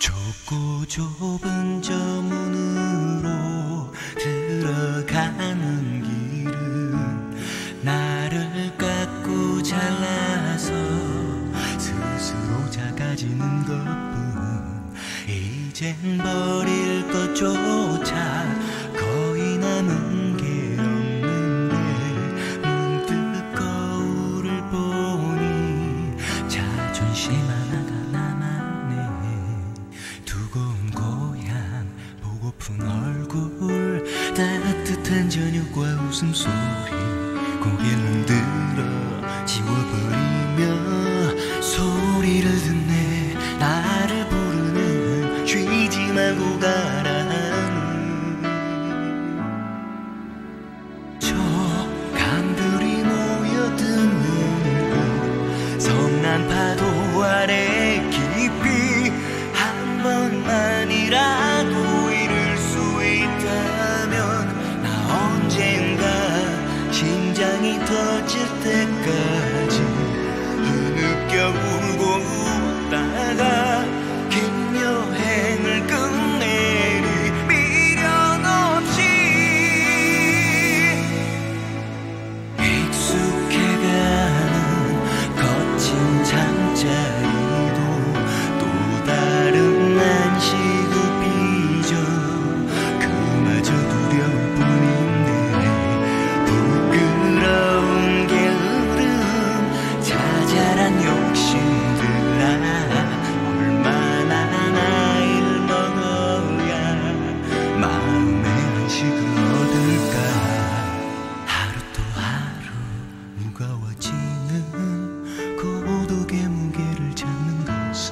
좁고 좁은 저 문으로 들어가는 길은 나를 깎고 잘라서 스스로 작아지는 것뿐. 이젠 버릴 것조차 거의 남은 게 없는데 문득 거울을 보니 자존심 하나가 두고온 고향 보고픈 얼굴 따뜻한 저녁과 웃음소리 고개를 들어 지워버리며 소리를 듣네. 나를 부르는 쉬지 말고 가라는 저 강들이 모여드는 곳 성난 파도 아래 깊이 한 번만이라도 잃을 수 있다면 나 언젠가 심장이 터질 때까지 흐느껴 울고 웃다가 긴 여행을 끝내리 미련 없이 익숙해가는 거친 잠자리도 또 다른 안식을 빚어 그마저 두려울 뿐인데 부끄러운 게으름 자잘한 욕심들아 얼마나 나이를 먹어야 마음의 안식을 얻을까. 하루 또 하루 무거워지는 고독의 무게를 잡는 것은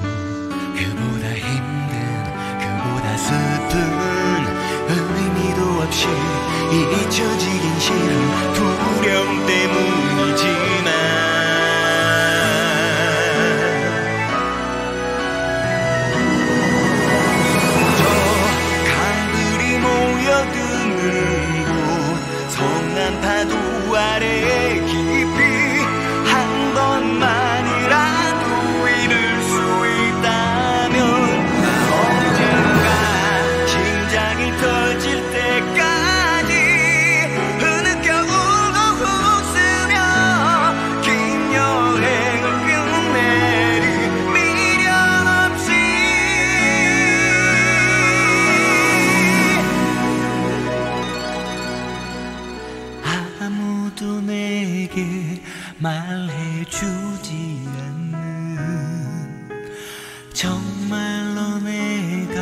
그보다 힘든 그보다 슬픈 의미도 없이 잊혀지긴 싫은 두려움 때문이지만 저 강들이 모여드는 곳 성난 파도 아래 깊이 한 번만이라도 잃을 수 있다면 나 언젠가 심장이 터질 때까지 흐느껴 울고 웃으며 긴 여행을 끝내리 미련 없이 아무도 내게 말해주지 않는 정말로 내가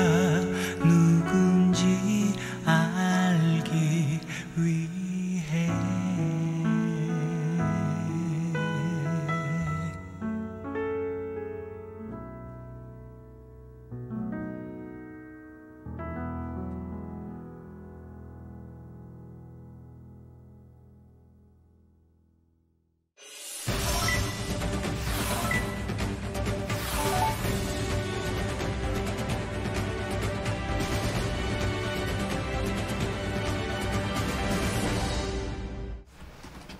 누군지 알기 위해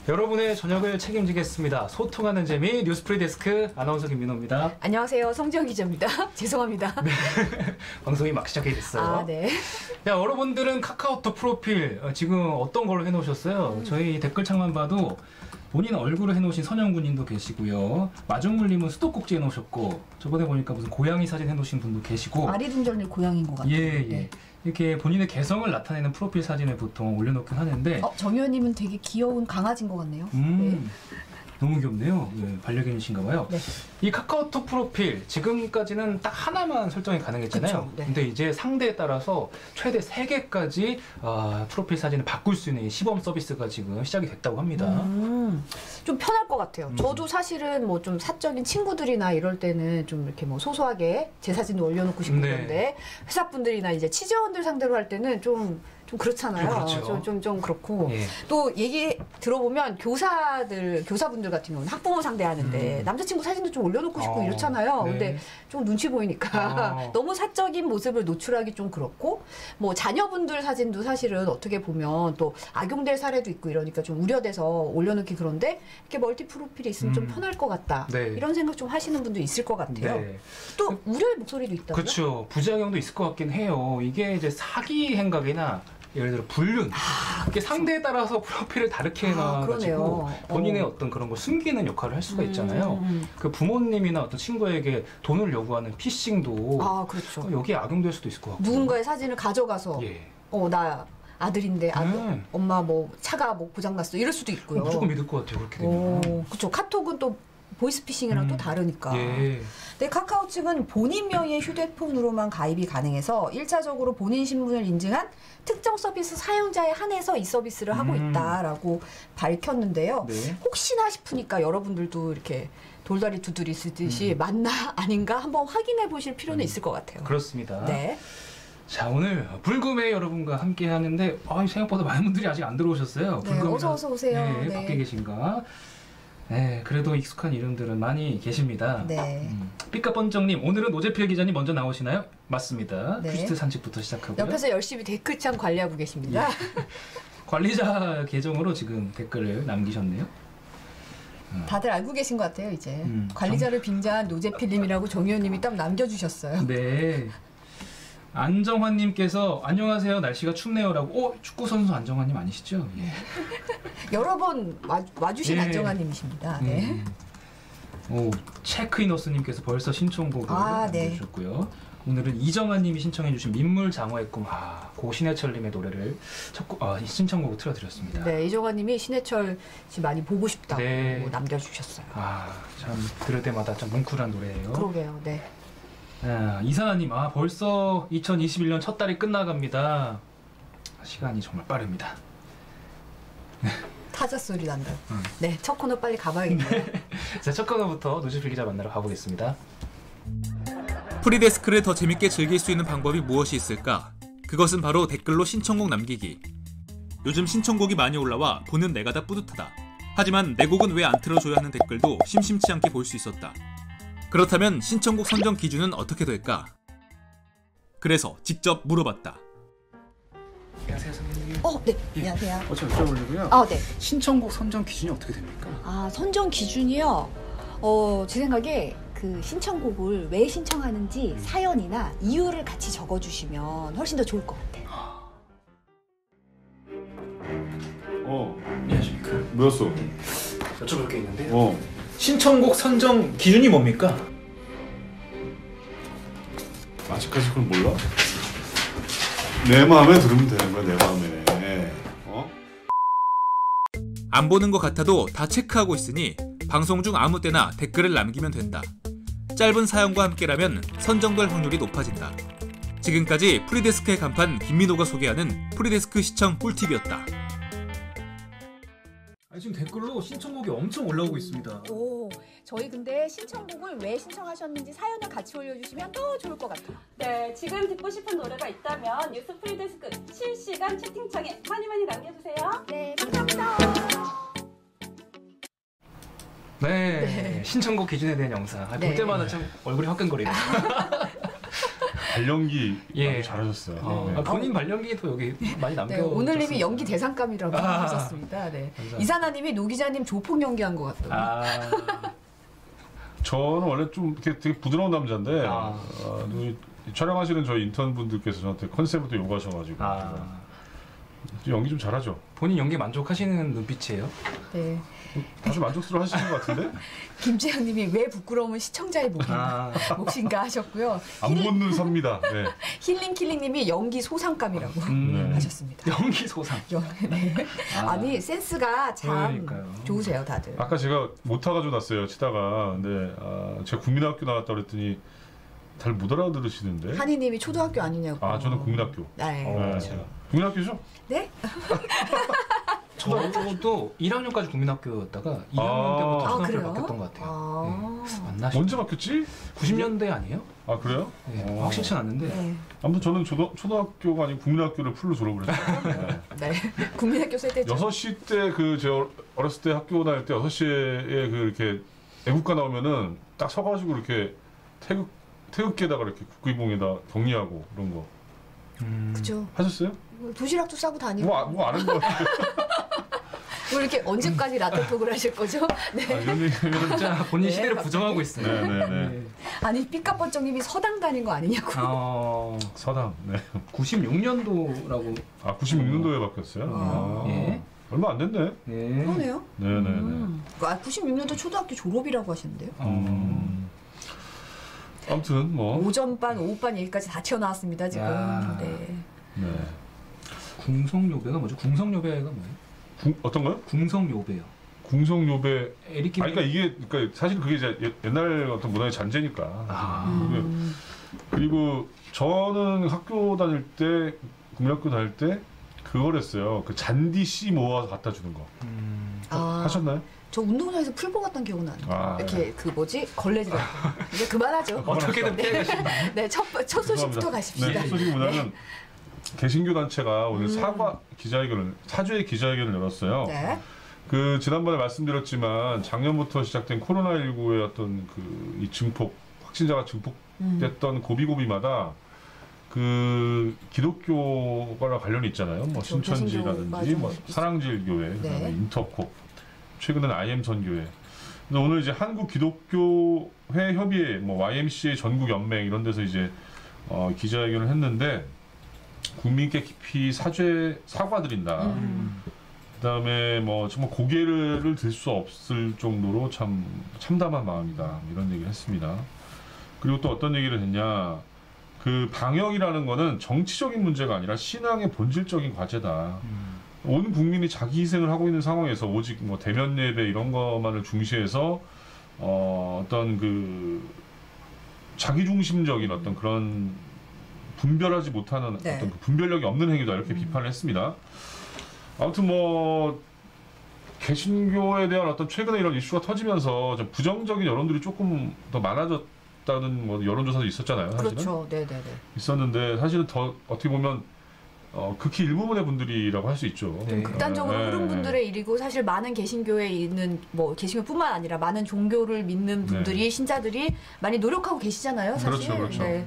여러분의 저녁을 책임지겠습니다. 소통하는 재미 뉴스프리 데스크 아나운서 김민호입니다. 안녕하세요. 성지영 기자입니다. 죄송합니다. 네. 방송이 막 시작이 됐어요. 아, 네. 야, 여러분들은 카카오톡 프로필 지금 어떤 걸로 해놓으셨어요? 저희 댓글창만 봐도 본인 얼굴을 해놓으신 선영군님도 계시고요. 마중물님은 수도꼭지 해놓으셨고 저번에 보니까 무슨 고양이 사진 해놓으신 분도 계시고 아리dun절님 고양이인 것 같아요. 예. 네. 이렇게 본인의 개성을 나타내는 프로필 사진을 보통 올려놓긴 하는데 정 의원님은 되게 귀여운 강아지인 것 같네요. 네. 너무 귀엽네요. 네, 반려견이신가 봐요. 네. 이 카카오톡 프로필 지금까지는 딱 하나만 설정이 가능했잖아요. 그쵸, 네. 근데 이제 상대에 따라서 최대 3개까지 프로필 사진을 바꿀 수 있는 시범 서비스가 지금 시작이 됐다고 합니다. 좀 편할 것 같아요. 저도 사실은 뭐 좀 사적인 친구들이나 이럴 때는 좀 이렇게 뭐 소소하게 제 사진도 올려놓고 싶은 네. 건데 회사분들이나 이제 취재원들 상대로 할 때는 좀 좀 그렇잖아요. 그렇죠. 좀 그렇고 예. 또 얘기 들어보면 교사분들 같은 경우는 학부모 상대하는데 남자친구 사진도 좀 올려놓고 싶고 이렇잖아요. 네. 근데 좀 눈치 보이니까 너무 사적인 모습을 노출하기 좀 그렇고 뭐 자녀분들 사진도 사실은 어떻게 보면 또 악용될 사례도 있고 이러니까 좀 우려돼서 올려놓기 그런데 이렇게 멀티 프로필이 있으면 좀 편할 것 같다. 네. 이런 생각 좀 하시는 분도 있을 것 같아요. 네. 또 우려의 목소리도 있다고요? 그렇죠. 부작용도 있을 것 같긴 해요. 이게 이제 사기 행각이나 예를 들어 불륜 이게 상대에 따라서 프로필을 다르게 해놔가지고 그러네요. 본인의 어떤 그런 걸 숨기는 역할을 할 수가 있잖아요. 그 부모님이나 어떤 친구에게 돈을 요구하는 피싱도 그렇죠. 여기에 악용될 수도 있을 것 같고. 누군가의 사진을 가져가서 예. 나 아들인데 네. 엄마 뭐 차가 뭐 고장났어 이럴 수도 있고요. 무조건 믿을 것 같아요. 그렇게 되면. 그렇죠. 카톡은 또 보이스피싱이랑 또 다르니까. 예. 네, 카카오 측은 본인 명의의 휴대폰으로만 가입이 가능해서 1차적으로 본인 신분을 인증한 특정 서비스 사용자에 한해서 이 서비스를 하고 있다라고 밝혔는데요. 네. 혹시나 싶으니까 여러분들도 이렇게 돌다리 두드리 쓰듯이 맞나 아닌가 한번 확인해 보실 필요는 있을 것 같아요. 그렇습니다. 네. 자, 오늘 불금에 여러분과 함께 하는데 생각보다 많은 분들이 아직 안 들어오셨어요. 네, 불금이라- 어서 오세요. 네, 네. 밖에 계신가? 네, 그래도 익숙한 이름들은 많이 계십니다. 네. 삐까번쩍님, 오늘은 노재필 기자님 먼저 나오시나요? 맞습니다. 네. 퀴즈 산책부터 시작하고요. 옆에서 열심히 댓글창 관리하고 계십니다. 관리자 계정으로 지금 댓글을 남기셨네요. 다들 알고 계신 것 같아요, 이제. 음, 관리자를 빙자한 노재필님이라고 정의원님이 딱 남겨주셨어요. 네. 안정환님께서 안녕하세요, 날씨가 춥네요라고. 축구 선수 안정환님 아니시죠? 예. 여러 번 와주신 예. 안정환님이십니다. 네. 체크이너스님께서 벌써 신청곡을 네. 남겨주셨고요. 오늘은 이정아님이 신청해주신 민물 장어의 꿈, 고 신해철님의 노래를 신청곡으로 틀어드렸습니다. 네, 이정환님이 신해철 씨 많이 보고 싶다고 네. 남겨주셨어요. 참 들을 때마다 참 뭉클한 노래예요. 그러게요, 네. 이사나님, 벌써 2021년 첫 달이 끝나갑니다. 시간이 정말 빠릅니다. 타자 소리 난다. 네, 첫 코너 빨리 가봐야겠네요. 자, 첫 코너부터 노재필 기자 만나러 가보겠습니다. 프리데스크를 더 재밌게 즐길 수 있는 방법이 무엇이 있을까? 그것은 바로 댓글로 신청곡 남기기. 요즘 신청곡이 많이 올라와 보는 내가 다 뿌듯하다. 하지만 내 곡은 왜 안 틀어줘야 하는 댓글도 심심치 않게 볼 수 있었다. 그렇다면 신청곡 선정 기준은 어떻게 될까? 그래서 직접 물어봤다. 안녕하세요, 선생님. 네, 안녕하세요. 저 여쭤보려고요. 네. 신청곡 선정 기준이 어떻게 됩니까? 선정 기준이요. 제 생각에 그 신청곡을 왜 신청하는지 사연이나 이유를 같이 적어주시면 훨씬 더 좋을 것 같아요. 안녕하십니까. 뭐였어? 여쭤볼 게 있는데요. 신청곡 선정 기준이 뭡니까? 아직까지 그걸 몰라? 내 마음에 들으면 되는 거야, 내 마음에. 안 보는 것 같아도 다 체크하고 있으니 방송 중 아무 때나 댓글을 남기면 된다. 짧은 사연과 함께라면 선정될 확률이 높아진다. 지금까지 프리데스크의 간판 김민호가 소개하는 프리데스크 시청 꿀팁이었다. 지금 댓글로 신청곡이 엄청 올라오고 있습니다. 저희 근데 신청곡을 왜 신청하셨는지 사연을 같이 올려주시면 더 좋을 것 같아요. 네, 지금 듣고 싶은 노래가 있다면 뉴스 프리데스크 실시간 채팅창에 많이 남겨주세요. 네, 감사합니다. 네, 신청곡 기준에 대한 영상. 볼 네. 때마다 참 얼굴이 화끈거리네요. 발연기 예. 아주 잘하셨어요. 본인 발연기도 여기 많이 남겨. 네, 오늘님이 연기 대상감이라고 하셨습니다. 네. 감사합니다. 이사나님이 노 기자님 조폭 연기한 것 같다고. 저는 원래 좀 이렇게 되게 부드러운 남자인데 아. 촬영하시는 저희 인턴분들께서 저한테 컨셉을 또 요구하셔가지고 연기 좀 잘하죠. 본인 연기 만족하시는 눈빛이에요? 네. 다들 만족스러워 하시는 것 같은데? 김재현님이 왜 부끄러움은 시청자의 몫인가 하셨고요. 안 보는 삽니다. 네. 힐링킬링님이 연기 소상감이라고 네. 하셨습니다. 연기 소상. 네. 아니 센스가 참 그러니까요. 좋으세요 다들. 아까 제가 모타 가져놨어요 치다가. 근데 제가 국민학교 나갔다 그랬더니 잘 못 알아들으시는데. 한이님이 초등학교 아니냐고. 저는 국민학교. 네. 네. 국민학교죠? 네? 저도 1학년까지 국민학교였다가 2학년 때부터 초등학교를 그래요? 바뀌었던 것 같아요. 아. 네. 나시죠? 언제 바뀌었지? 90년대 아니에요? 아 그래요? 네, 확실치 않은데. 네. 아무튼 저는 초등학교가 아니고 국민학교를 풀로 졸업을 했어요. 네. 네. 국민학교 세대죠. 6시 때 저 어렸을 때 학교 다닐 때 6시에 그 이렇게 애국가 나오면은 딱 서가지고 이렇게 태극기에다가 이렇게 국기봉에다 격리하고 그런 거 그죠. 하셨어요? 도시락도 싸고 다니고. 뭐 아는 거 같아요. 뭐 이렇게 언제까지 라떼톡을 하실 거죠? 네. 이런 얘기는 진짜 본인 네, 시대를 갑자기. 부정하고 있어요. 네네네. 아니 삐까번쩍님이 서당 다닌 거 아니냐고. 서당. 네. 96년도라고. 아 96년도에 바뀌었어요? 아. 예. 얼마 안 됐네. 네. 그러네요. 네네네. 96년도 초등학교 졸업이라고 하시는데요. 아무튼 뭐. 오전반, 오후반 얘기까지 다 튀어나왔습니다 지금. 야. 네. 네. 궁성요배가 뭐죠? 궁성요배가 뭐예요? 어떤 거요? 궁성요배요. 궁성요배. 에릭 김. 그러니까 이게 그러니까 사실 그게 이제 옛날 어떤 문화의 잔재니까. 아. 그리고 저는 학교 다닐 때 국민학교 다닐 때 그걸 했어요. 그 잔디 씨 모아서 갖다 주는 거. 아, 하셨나요? 저 운동장에서 풀보 갔던 기억은 나요. 아, 이렇게 네. 그 뭐지 걸레질. 이제 그만하죠. 어떻게든 피해가시는. 네, 첫 소식부터 가십시다. 네, 첫 소식이 뭐냐면 개신교 단체가 오늘 사죄의 기자회견을 열었어요. 네. 그 지난번에 말씀드렸지만 작년부터 시작된 코로나19의 어떤 그 이 증폭 확진자가 증폭됐던 고비고비마다 그 기독교가 관련이 있잖아요. 뭐 그렇죠. 신천지라든지 개신교, 뭐 맞아. 사랑제일교회, 그다음에 네. 인터콥, 최근에는 IM 선교회. 근데 오늘 이제 한국 기독교회 협의회, 뭐 YMCA 전국 연맹 이런 데서 이제 기자회견을 했는데 국민께 깊이 사과드린다. 그다음에 뭐 정말 고개를 들 수 없을 정도로 참 참담한 마음이다 이런 얘기를 했습니다. 그리고 또 어떤 얘기를 했냐? 그 방역이라는 거는 정치적인 문제가 아니라 신앙의 본질적인 과제다. 온 국민이 자기 희생을 하고 있는 상황에서 오직 뭐 대면 예배 이런 것만을 중시해서 어떤 그 자기 중심적인 어떤 그런 분별하지 못하는 네. 어떤 그 분별력이 없는 행위다 이렇게 비판을 했습니다. 아무튼 뭐 개신교에 대한 어떤 최근에 이런 이슈가 터지면서 좀 부정적인 여론들이 조금 더 많아졌다는 뭐 여론조사도 있었잖아요. 사실은. 그렇죠. 네네네. 있었는데 사실은 더 어떻게 보면 극히 일부분의 분들이라고 할 수 있죠. 네. 극단적으로 네. 흐른 분들의 일이고 사실 많은 개신교에 있는 뭐 개신교뿐만 아니라 많은 종교를 믿는 분들이 신자들이 많이 노력하고 계시잖아요. 사실. 그렇죠, 그렇죠. 네.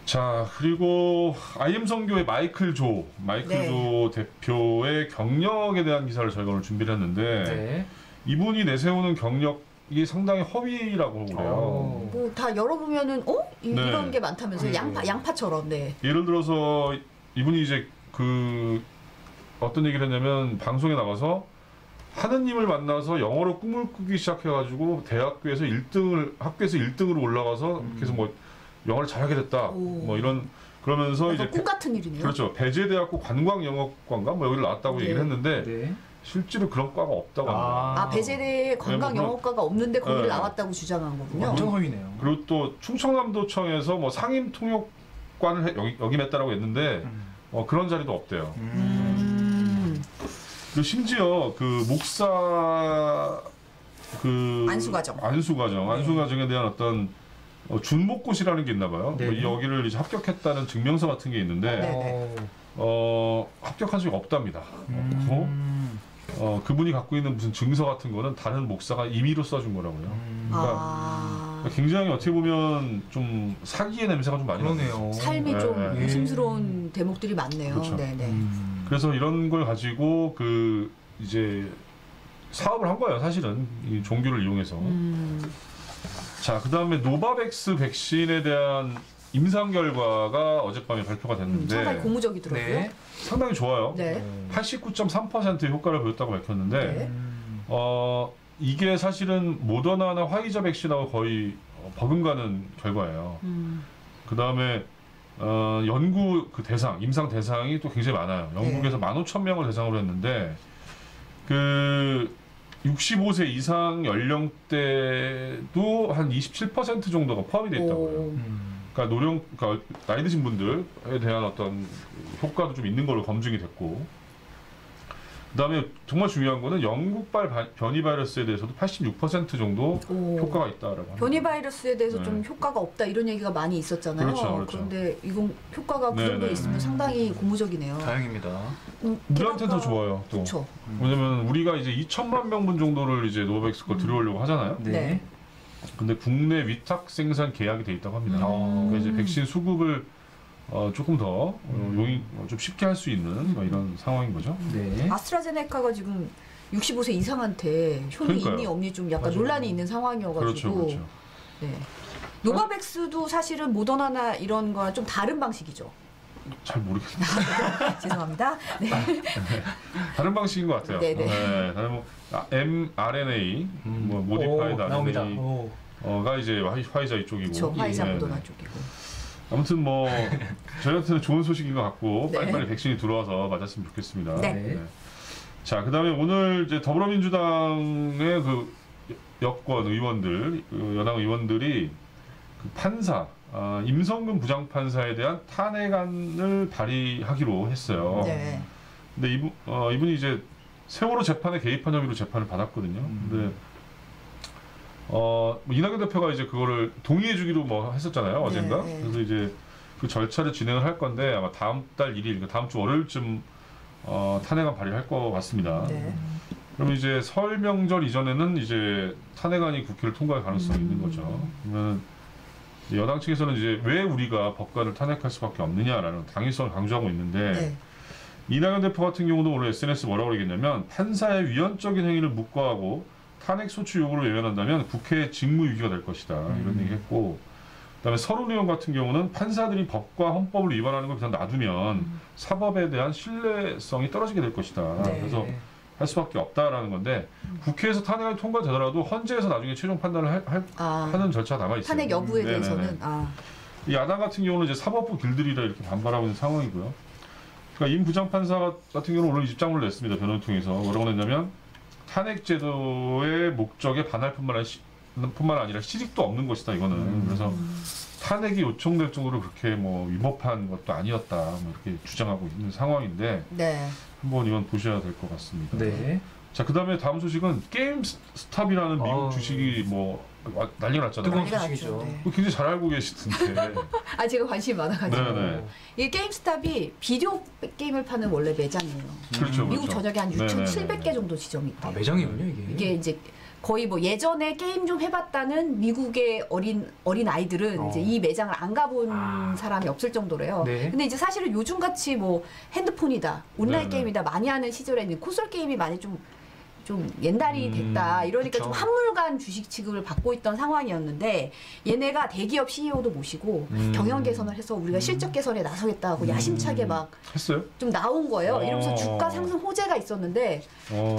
자 그리고 IM 선교의 마이클 조 대표의 경력에 대한 기사를 저희가 오늘 준비를 했는데 네. 이분이 내세우는 경력이 상당히 허위라고 그래요. 뭐 다 열어보면은 네. 이런 게 많다면서요. 양파처럼. 네. 예를 들어서 이분이 이제 그 어떤 얘기를 했냐면 방송에 나가서 하느님을 만나서 영어로 꿈을 꾸기 시작해가지고 학교에서 1등으로 올라가서 그래서 뭐 영어를 잘하게 됐다. 오. 뭐 이런 그러면서 이제 꿈 같은 일이네요. 그렇죠. 배재대학교 관광영어과인가 뭐 여기를 나왔다고 네. 얘기를 했는데 네. 실제로 그런 과가 없다고 합니다. 아, 배재대에 관광 네, 뭐 영어과가 없는데 거기를 네. 나왔다고 주장한 거군요. 완전 허위네요. 그리고 또 충청남도청에서 뭐 상임통역관을 역임했다라고 했는데 그런 자리도 없대요. 그리고 심지어 그 목사 그 안수과정에 대한 어떤 준목고시라는 게 있나 봐요. 네. 뭐 여기를 이제 합격했다는 증명서 같은 게 있는데 네. 합격한 적이 없답니다. 그분이 갖고 있는 무슨 증서 같은 거는 다른 목사가 임의로 써준 거라고요. 그러니까 굉장히 어떻게 보면 좀 사기의 냄새가 좀 많이 나네요. 그러네요. 삶이 네. 좀 네. 의심스러운 대목들이 많네요. 그렇죠. 네네. 그래서 이런 걸 가지고 그 이제 사업을 한 거예요. 사실은 이 종교를 이용해서. 자, 그 다음에 노바백스 백신에 대한 임상 결과가 어젯밤에 발표가 됐는데 상당히 고무적이더라고요. 네. 상당히 좋아요. 네. 89.3%의 효과를 보였다고 밝혔는데 네. 이게 사실은 모더나나 화이자 백신하고 거의 버금가는 결과예요. 그 다음에 연구 그 임상 대상이 또 굉장히 많아요. 영국에서 15,000명을 대상으로 했는데 그 65세 이상 연령대도 한 27% 정도가 포함이 돼 있다고요. 그러니까 나이 드신 분들에 대한 어떤 효과도 좀 있는 걸로 검증이 됐고, 그다음에 정말 중요한 거는 영국발 변이 바이러스에 대해서도 86% 정도 효과가 있다라고 합니다. 변이 바이러스에 대해서 네. 좀 효과가 없다 이런 얘기가 많이 있었잖아요. 그렇죠. 그런데 이건 효과가 그 네, 정도 네. 있으면 상당히 고무적이네요. 다행입니다. 우리한테는 더 좋아요. 또. 그렇죠. 왜냐면 우리가 이제 2천만 명분 정도를 이제 노바백스 거 들여오려고 하잖아요. 네. 근데 국내 위탁 생산 계약이 돼 있다고 합니다. 그러니까 이제 백신 수급을 조금 더 좀 쉽게 할 수 있는 이런 상황인 거죠. 네. 아스트라제네카가 지금 65세 이상한테 효능이 그러니까요. 있니 없니 좀 약간 맞아요. 논란이 있는 상황이어가지고. 그렇죠, 그렇죠. 네. 노바백스도 사실은 모더나나 이런 거랑 좀 다른 방식이죠. 잘 모르겠네요. 죄송합니다. 네. 다른 방식인 것 같아요. 네네. 네, 다른 뭐 mRNA, 뭐 모디파이드 나옵니다. RNA가 이제 화이자 이쪽이고. 그렇죠. 화이자 네, 모더나 네. 쪽이고. 아무튼 뭐 저희한테는 좋은 소식인 것 같고 네. 빨리빨리 백신이 들어와서 맞았으면 좋겠습니다. 네. 자, 그다음에 오늘 이제 더불어민주당의 그 여권 의원들, 그 여당 의원들이 그 판사 임성근 부장판사에 대한 탄핵안을 발의하기로 했어요. 네. 근데 이분이 이제 세월호 재판에 개입한 혐의로 재판을 받았거든요. 근데 이낙연 대표가 이제 그거를 동의해주기로 뭐 했었잖아요, 어젠가. 네. 그래서 이제 그 절차를 진행을 할 건데 아마 다음 달 1일, 그러니까 다음 주 월요일쯤 탄핵안 발의할 것 같습니다. 네. 그럼 이제 설 명절 이전에는 이제 탄핵안이 국회를 통과할 가능성이 있는 거죠. 그러면 여당 측에서는 이제 왜 우리가 법관을 탄핵할 수밖에 없느냐라는 당위성을 강조하고 있는데 네. 이낙연 대표 같은 경우도 오늘 SNS 뭐라고 그러겠냐면 판사의 위헌적인 행위를 묵과하고 탄핵 소추 요구를 외면한다면 국회의 직무 위기가 될 것이다 이런 얘기했고 그다음에 서른 의원 같은 경우는 판사들이 법과 헌법을 위반하는 걸 그냥 놔두면 사법에 대한 신뢰성이 떨어지게 될 것이다. 네. 그래서 할 수밖에 없다라는 건데 국회에서 탄핵이 통과되더라도 헌재에서 나중에 최종 판단을 하는 절차가 남아 있어요. 탄핵 여부에 네네네. 대해서는 이 야당 같은 경우는 이제 사법부 길들이라 이렇게 반발하고 있는 상황이고요. 그러니까 임 부장판사 같은 경우는 오늘 입장문을 냈습니다. 변호를 통해서 뭐라고 냈냐면 탄핵 제도의 목적에 반할 뿐만 아니라 실익도 없는 것이다 이거는. 그래서 탄핵이 요청될 정도로 그렇게 뭐 위법한 것도 아니었다 뭐 이렇게 주장하고 있는 상황인데 네. 한번 이건 보셔야 될 것 같습니다. 네. 자, 그다음에 다음 소식은 게임스탑이라는 미국 주식이 뭐 난리가 났잖아요. 뜨거운 난리가 소식이죠. 났죠. 네. 굉장히 잘 알고 계시던데. 제가 관심이 많아가지고. 네네. 이게 게임스탑이 비디오 게임을 파는 원래 매장이에요. 그렇죠, 미국 그렇죠. 전역에 한 네네네. 6,700개 정도 지점이 있대요. 매장이군요 이게. 이게 이제 거의 뭐 예전에 게임 좀 해봤다는 미국의 어린 아이들은 이제 이 매장을 안 가본 사람이 없을 정도래요. 네. 근데 이제 사실은 요즘 같이 뭐 핸드폰이다, 온라인 네네. 게임이다 많이 하는 시절에는 콘솔 게임이 많이 좀 옛날이 됐다. 이러니까 그쵸. 좀 한물간 주식 취급을 받고 있던 상황이었는데 얘네가 대기업 CEO도 모시고 경영 개선을 해서 우리가 실적 개선에 나서겠다고 야심차게 막 했어요? 좀 나온 거예요. 이러면서 주가 상승 호재가 있었는데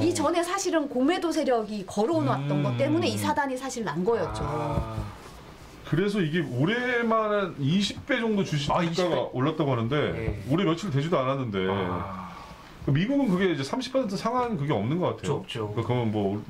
이 전에 사실은 공매도 세력이 걸어놓았던 것 때문에 이 사단이 사실 난 거였죠. 그래서 이게 올해만 20배 정도 주가가 20배? 올랐다고 하는데 네. 올해 며칠 되지도 않았는데 미국은 그게 이제 30% 상한 그게 없는 것 같아요. 없죠. 그러면 뭐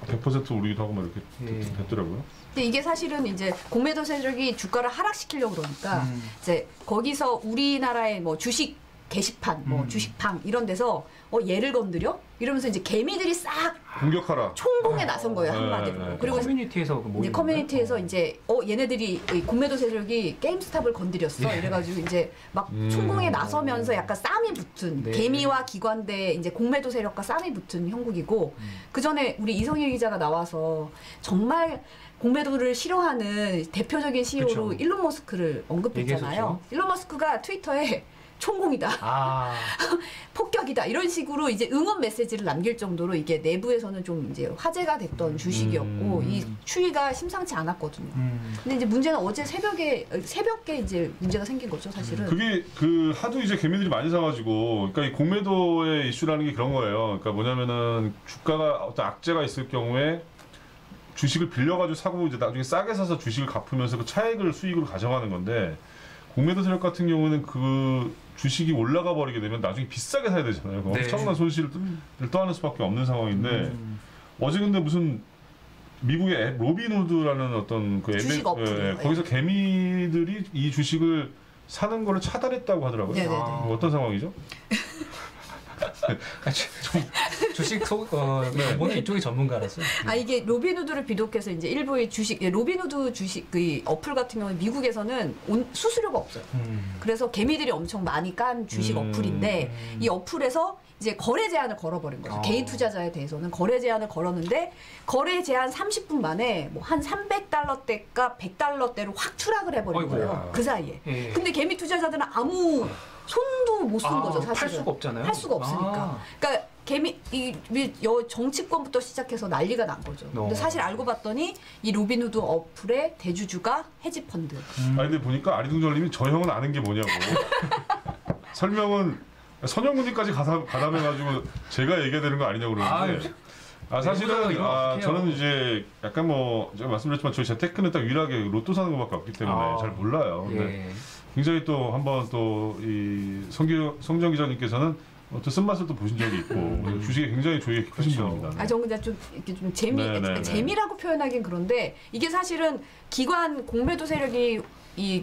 100% 오르기도 하고 막 이렇게 예. 됐더라고요. 근데 이게 사실은 이제 공매도 세력이 주가를 하락시키려고 그러니까 이제 거기서 우리나라의 뭐 주식 게시판, 뭐 주식방 이런 데서 얘를 건드려? 이러면서 이제 개미들이 싹 공격하라. 총공에 나선 거예요 한마디로. 네, 네. 그리고 커뮤니티에서 그 이제 커뮤니티에서 이제 얘네들이 이 공매도 세력이 게임스탑을 건드렸어. 이래가지고 이제 막 총공에 나서면서 약간 싸움이 붙은 네. 개미와 기관대 이제 공매도 세력과 싸움이 붙은 형국이고 그 전에 우리 이성일 기자가 나와서 정말 공매도를 싫어하는 대표적인 CEO로 그쵸. 일론 머스크를 언급했잖아요. 얘기했었죠. 일론 머스크가 트위터에 총공이다. 폭격이다. 이런 식으로 이제 응원 메시지를 남길 정도로 이게 내부에서는 좀 이제 화제가 됐던 주식이었고 이 추이가 심상치 않았거든요. 근데 이제 문제는 어제 새벽에 이제 문제가 생긴 거죠, 사실은. 그게 그 하도 이제 개미들이 많이 사가지고 그러니까 이 공매도의 이슈라는 게 그런 거예요. 그러니까 뭐냐면은 주가가 어떤 악재가 있을 경우에 주식을 빌려가지고 사고 이제 나중에 싸게 사서 주식을 갚으면서 그 차익을 수익으로 가져가는 건데 공매도 세력 같은 경우는 그 주식이 올라가 버리게 되면 나중에 비싸게 사야 되잖아요. 네. 엄청난 손실을 떠안을 수밖에 없는 상황인데 어제 근데 무슨 미국의 앱 로빈후드라는 어떤 그 주식 어플이에요. 거기서 개미들이 이 주식을 사는 거를 차단했다고 하더라고요. 네네네. 어떤 상황이죠? 주식 정보는 이쪽이 전문가라서. 아 이게 로빈후드를 비롯해서 이제 일부의 주식, 로빈후드 주식 그 어플 같은 경우는 미국에서는 수수료가 없어요. 그래서 개미들이 엄청 많이 깐 주식 어플인데 이 어플에서 이제 거래 제한을 걸어버린 거죠. 개인 투자자에 대해서는 거래 제한을 걸었는데 거래 제한 30분 만에 뭐 한 300달러대가 100달러대로 확 추락을 해버린 어이구야. 거예요. 그 사이에. 예. 근데 개미 투자자들은 아무 손도 못 쓴 거죠. 사실은. 팔 수가 없잖아요. 할 수가 없으니까. 그러니까 개미 정치권부터 시작해서 난리가 난 거죠. 근데 사실 알고 봤더니 이 로빈후드 어플의 대주주가 헤지펀드. 아니 근데 보니까 아리둥절님이 저 형은 아는 게 뭐냐고. 설명은 선영군님까지 가담해가지고 제가 얘기해야 되는 거 아니냐고 그러는데. 사실은 저는 이제 약간 뭐 제가 말씀드렸지만 저희 재테크는 딱 유일하게 로또 사는 것밖에 없기 때문에 잘 몰라요. 근데 굉장히 또 한번 또 이 성정 기자님께서는 또 쓴맛을 또 보신 적이 있고 주식에 굉장히 조예가 크신 분입니다. 저 근데 좀 이렇게 좀 재미라고 표현하긴 그런데 이게 사실은 기관 공매도 세력이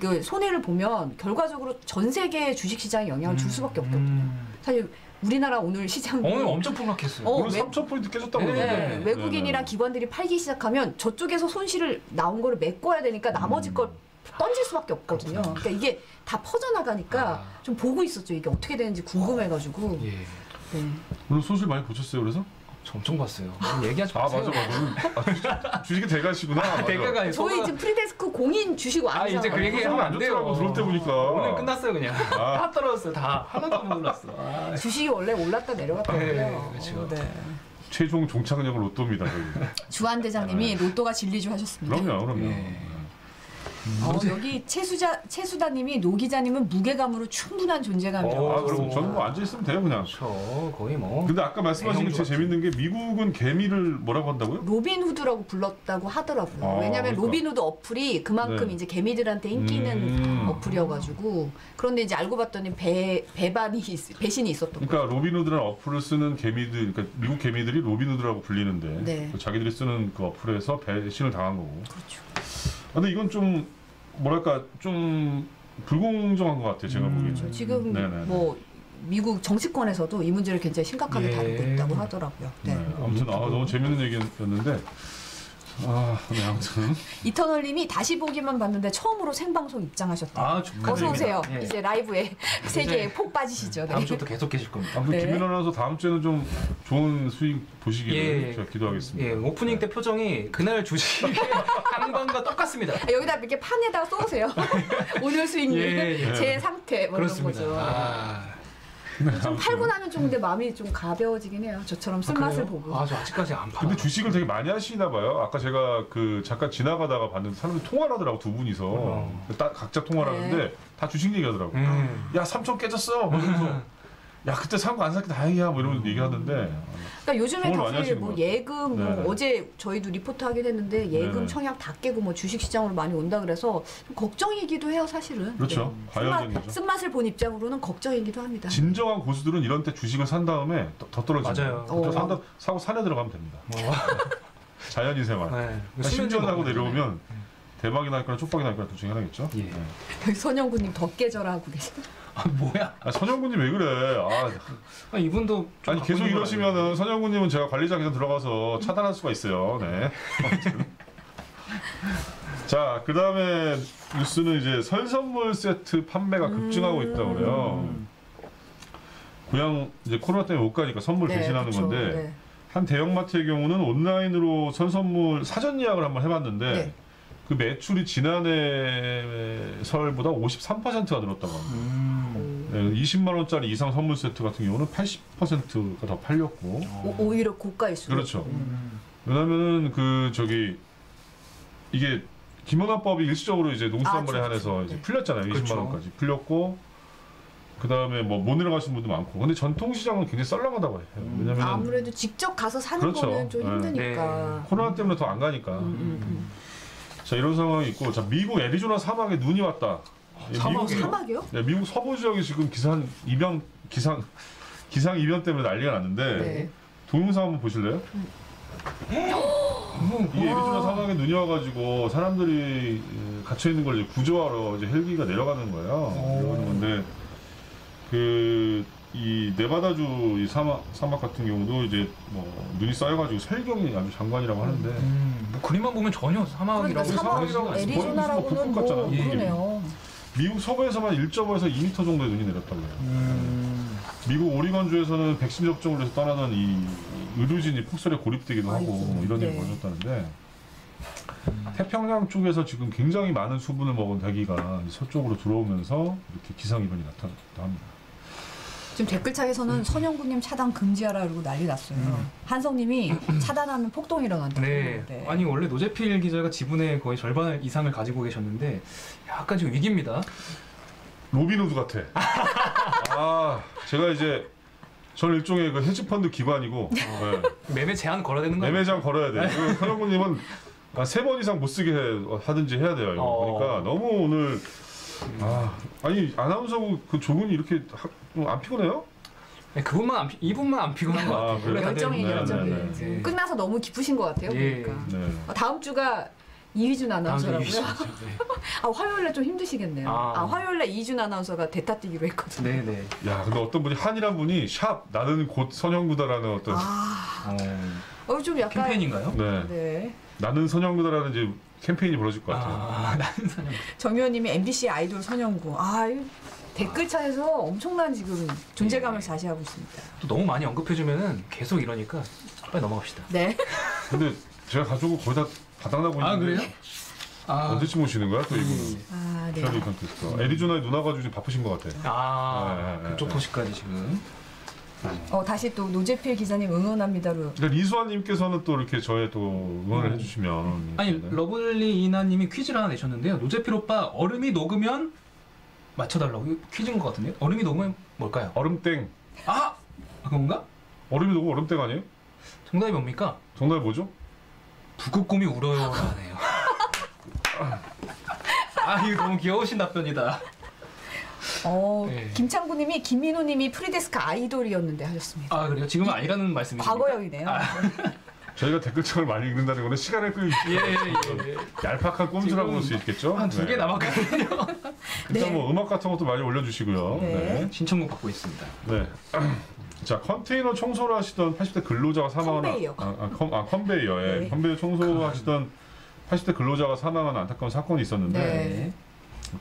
그 손해를 보면 결과적으로 전 세계 주식 시장에 영향을 줄 수밖에 없거든요. 사실 우리나라 오늘 시장 오늘 엄청 폭락했어요. 오늘 3,000포인트 깨졌다고 그러는데 외국인이랑 기관들이 팔기 시작하면 저쪽에서 손실을 나온 거를 메꿔야 되니까 나머지 걸 던질 수밖에 없거든요. 그러니까 이게 다 퍼져나가니까 좀 보고 있었죠. 이게 어떻게 되는지 궁금해가지고. 예. 네. 오늘 손실 많이 보셨어요, 그래서? 저 엄청 봤어요. 얘기하지 마세요. 맞아. 주식의 대가시구나. 대가가 아니고 저희 지금 프리데스크 공인 주식 완전. 이제 그 얘기하면 안 돼요. 들어올 때 보니까 오늘 끝났어요 그냥. 다 떨어졌어요. 다 하나도 못 올랐어. 주식이 원래 올랐다 내려갔다고요. 네, 그렇죠. 네. 최종 종착역은 로또입니다. 저기. 주한 대장님이 로또가 진리주 하셨습니다. 그럼요. 예. 여기 최수다님이 노 기자님은 무게감으로 충분한 존재감이라고. 그럼 저는 뭐 앉아 있으면 돼요 그냥. 그렇죠. 거의 뭐. 근데 아까 말씀하신 게 제일 재밌는 게 미국은 개미를 뭐라고 한다고요? 로빈후드라고 불렀다고 하더라고요. 왜냐하면 그러니까. 로빈후드 어플이 그만큼 네. 이제 개미들한테 인기 있는 어플이어가지고 그런데 이제 알고 봤더니 배신이 있었던 거예요. 그러니까 로빈후드라는 어플을 쓰는 개미들, 그러니까 미국 개미들이 로빈후드라고 불리는데 네. 자기들이 쓰는 그 어플에서 배신을 당한 거고. 그렇죠. 근데 이건 좀 뭐랄까 좀 불공정한 것 같아요. 제가 보기에는. 지금 네네네. 뭐 미국 정치권에서도 이 문제를 굉장히 심각하게 다루고 있다고 하더라고요. 네. 아무튼 너무 재밌는 얘기였는데 아무튼 이터널님이 다시 보기만 봤는데 처음으로 생방송 입장하셨다. 축하드립니다. 어서 오세요. 예. 이제 라이브에 세계에 폭 빠지시죠. 네. 다음 주부터 계속 계실 겁니다. 아무튼 네. 김민호 아나운서 다음 주에는 좀 좋은 수익 보시기를 예. 제가 기도하겠습니다. 예, 오프닝 때 표정이 그날 주식의 한방과 똑같습니다. 여기다 이렇게 판에다가 쏘세요. 오늘 수익률, 예. 제 상태 뭐 이런 그렇습니다. 거죠. 좀 팔고 나면 좀 근데 마음이 좀 가벼워지긴 해요. 저처럼 쓴맛을 보고. 저 아직까지 안 팔아. 근데 주식을 되게 많이 하시나 봐요. 아까 제가 그 잠깐 지나가다가 봤는데 사람들이 통화를 하더라고 두 분이서 각자 통화를 네. 하는데 다 주식 얘기하더라고. 야 3천 깨졌어. 그러면서 야 그때 산 거 안 샀기 다행이야 뭐 이러면서 얘기하는데. 그러니까 요즘에 돈을 많이 사실 하시는 뭐 것 같아요. 예금 네네. 뭐 어제 저희도 리포트 하긴 했는데 예금 네네. 청약 다 깨고 뭐 주식 시장으로 많이 온다 그래서 좀 걱정이기도 해요 사실은. 그렇죠. 봐야 되는 거죠. 쓴맛을 본 입장으로는 걱정이기도 합니다. 진정한 고수들은 이런 때 주식을 산 다음에 더 떨어집니다. 맞아요. 사고 산에 들어가면 됩니다. 자연인 생활. 네. 신전하고 내려오면 대박이 날거나 쪽박이 날거나 둘 중에 하나겠죠. 예. 네. 선영구님 더 깨져라 하고 계세요. 뭐야? 선영군님 왜 그래? 이분도 좀 아니 계속 이러시면은 선영군님은 제가 관리자 계속 들어가서 차단할 수가 있어요. 네. 자, 그 다음에 뉴스는 이제 설 선물 세트 판매가 급증하고 있다고 그래요. 그냥 이제 코로나 때문에 못 가니까 선물 대신하는 그쵸. 건데 네. 한 대형마트의 경우는 온라인으로 설 선물 사전 예약을 한번 해봤는데 네. 그 매출이 지난해 설보다 53%가 늘었다고 합니다. 20만 원짜리 이상 선물 세트 같은 경우는 80%가 더 팔렸고 오히려 고가일수록. 그렇죠. 왜냐면은 이게 김원화법이 일시적으로 이제 농수산물에 한해서 이제 풀렸잖아요. 20만 그렇죠. 원까지 풀렸고 그 다음에 뭐 못 내려가시는 분도 많고. 근데 전통시장은 굉장히 썰렁하다고 해요. 왜냐면 아무래도 직접 가서 사는 그렇죠. 거는 좀 힘드니까. 코로나 때문에 더 안 가니까. 자 이런 상황이 있고, 자 미국 애리조나 사막에 눈이 왔다. 사막이요? 네, 미국 서부 지역이 지금 기상 이변 때문에 난리가 났는데 네. 동영상 한번 보실래요? 이 애리조나 사막에 눈이 와가지고 사람들이 갇혀 있는 걸 이제 구조하러 이제 헬기가 내려가는 거예요. 내려가는 건데 이 네바다주 이 사막 같은 경우도 이제 뭐 눈이 쌓여가지고 설경이 아주 장관이라고 하는데 뭐 그림만 보면 전혀 사막이라고 그러니까 사막 생각하지 않습니다. 애리조나라고는 북극 같잖아. 뭐 예. 그러네요. 미국 서부에서만 1.5에서 2m 정도의 눈이 내렸다고 해요. 미국 오리건주에서는 백신 접종을 해서 떠나던 이 의료진이 폭설에 고립되기도 하고 뭐 이런 일이 네. 벌어졌다는데 태평양 쪽에서 지금 굉장히 많은 수분을 먹은 대기가 서쪽으로 들어오면서 이렇게 기상이변이 나타났다 합니다. 지금 댓글창에서는 선영구님 차단 금지하라 그러고 난리 났어요. 한성님이 차단하면 폭동이 일어난다고. 네. 아니 원래 노재필 기자가 지분의 거의 절반 이상을 가지고 계셨는데 약간 지금 위기입니다. 로빈후드 같아. 아, 제가 이제 저는 일종의 그 헤지펀드 기관이고 네. 매매 제한 걸어야 되는 거예요? 매매장 걸어야 돼. 그 선영구님은 3번 이상 못 쓰게 하든지 해야 돼요. 이거. 그러니까 너무 오늘 아니 아나운서고 그 조근이 이렇게 안 피곤해요? 네, 그분만 이분만 안 피곤한 것 같아요. 그래요? 열정이 네, 열정이. 네, 네. 끝나서 너무 기쁘신 것 같아요. 예. 그러니까. 네. 다음 주가 이휘준 아나운서라고요? 네. 화요일에 좀 힘드시겠네요. 화요일에 이휘준 아나운서가 대타 뛰기로 했거든요. 네네. 야, 근데 어떤 분이 한이란 분이 샵 나는 곧 선영구다라는 어떤 좀 약간 캠페인인가요? 네. 네. 나는 선영구다라는 이제 캠페인이 벌어질 것 같아요. 나는 사냥. 정 의원님이 MBC 아이돌 선영구. 이 댓글창에서 엄청난 지금 존재감을 자시하고 있습니다. 또 너무 많이 언급해주면은 계속 이러니까 빨리 넘어갑시다. 네. 근데 제가 가지고 거의 다 바닥나고 있는데 그래요? 언제쯤 오시는 거야 또 이분은? 네. 샤리 컨테스트. 애리조나에 누나 가지고 지금 바쁘신 것 같아. 그쪽 도시까지 지금. 다시 또 노재필 기자님 응원합니다로. 그러니까 리수아님께서는 또 이렇게 저의 또 응원을 해주시면 아니 네. 러블리 이나님이 퀴즈를 하나 내셨는데요. 노재필 오빠 얼음이 녹으면 맞춰달라고. 이거 퀴즈인 것 같은데. 얼음이 녹으면 뭘까요? 얼음땡. 그건가? 얼음이 녹으면 얼음땡 아니에요? 정답이 뭡니까? 정답이 뭐죠? 북극곰이 울어요라네요. 이거 너무 귀여우신 답변이다. 네. 김창구님이 김민호님이 프리데스크 아이돌이었는데 하셨습니다. 그래요? 지금은 아니라는 말씀이십니까? 과거형이네요. 저희가 댓글창을 많이 읽는다는 거는 시간을 끌기 예. 얄팍한 꼼수라고 볼 수 있겠죠? 한 2개 남았거든요. 일단 뭐 음악 같은 것도 많이 올려주시고요. 네. 신청곡 받고 있습니다. 네. 자, 컨테이너 청소를 하시던 80대 근로자가 사망한 컨베이어. 컨베이어. 예. 네. 컨베이어 청소하시던 80대 근로자가 사망한 안타까운 사건이 있었는데 네.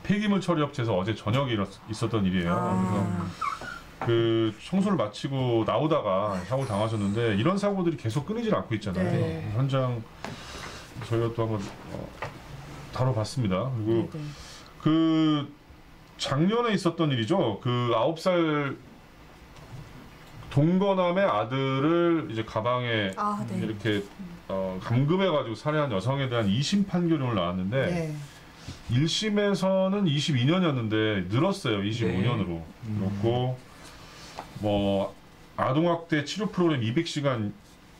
폐기물 처리 업체에서 어제 저녁에 있었던 일이에요. 그래서 그 청소를 마치고 나오다가 사고를 당하셨는데 이런 사고들이 계속 끊이질 않고 있잖아요. 네. 현장 저희가 또 한번 다뤄봤습니다. 그리고 네. 그 작년에 있었던 일이죠. 그 9살 동거남의 아들을 이제 가방에 네. 이렇게 감금해가지고 살해한 여성에 대한 2심 판결이 오늘 나왔는데 네. 1심에서는 22년이었는데 늘었어요. 25년으로. 그렇고 뭐 아동학대 치료 프로그램 200시간